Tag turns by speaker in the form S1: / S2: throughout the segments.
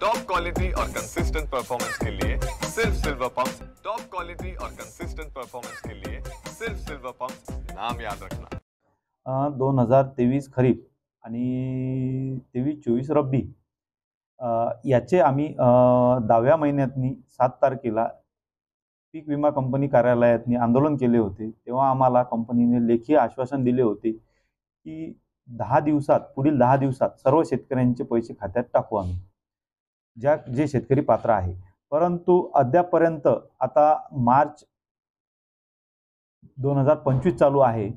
S1: Top quality और consistent performance के लिए सिर्फ सिल्वर पंप्स। टॉप क्वालिटी और कंसिस्टेंट परफॉर्मेंस के लिए सिर्फ सिल्वर पंप्स, नाम याद रखना।
S2: 2023 खरीप आणि 23-24 रब्बी याचे आम्ही 10व्या महिन्यातनी 7 तारखेला पीक विमा कंपनी कार्यालयातनी आंदोलन केले होते। तेव्हा आम्हाला कंपनीने लेखी आश्वासन दिले होते की 10 दिवसात, पुढील 10 दिवसात सर्व शेतकऱ्यांचे पैसे खात्यात टाकू आम्ही, जे शेतकरी पात्र आहे। परंतु अद्यापर्यंत आता मार्च 2025 चालू आहे,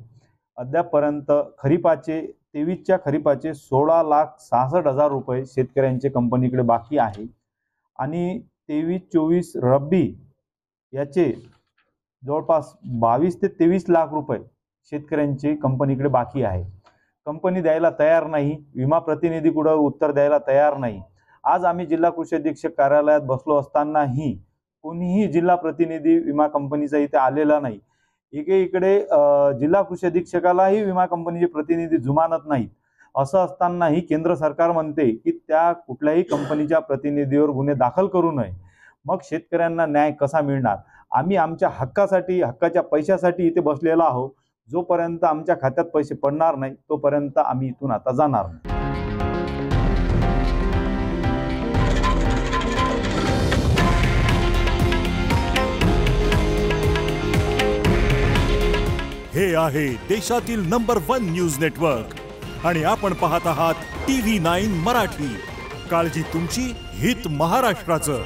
S2: अद्यापर्यंत खरीपाचे 23च्या खरीपाचे 16,66,000 रुपये शेतकऱ्यांचे कंपनीकडे बाकी आहे आणि 23-24 रब्बी याचे जवळपास 22 ते 23 लाख रुपये शेतकऱ्यांचे कंपनीकडे बाकी आहे। कंपनी द्यायला तयार नाही, विमा प्रतिनिधी कुठे उत्तर द्यायला तयार नाही। आज आम्ही जिल्हा कृषी अधीक्षक कार्यालयात बसलो असतानाही कोणीही जिल्हा प्रतिनिधी विमा कंपनीचा इथे आलेला नाही। एकीकडे जिल्हा कृषी अधीक्षकालाही विमा कंपनीचे प्रतिनिधी जुमानत नाहीत। असं असतानाही केंद्र सरकार म्हणते की त्या कुठल्याही कंपनीच्या प्रतिनिधीवर गुन्हे दाखल करू नये। मग शेतकऱ्यांना न्याय कसा मिळणार? आम्ही आमच्या हक्कासाठी, हक्काच्या पैशासाठी इथे बसलेलो आहोत। जोपर्यंत आमच्या खात्यात पैसे पडणार नाही तोपर्यंत आम्ही इथून आता जाणार नाही।
S3: हे आहे देशातील नंबर 1 न्यूज नेटवर्क आणि आपण पाहत आहात TV9 मराठी। काळजी तुमची, हित महाराष्ट्राचं।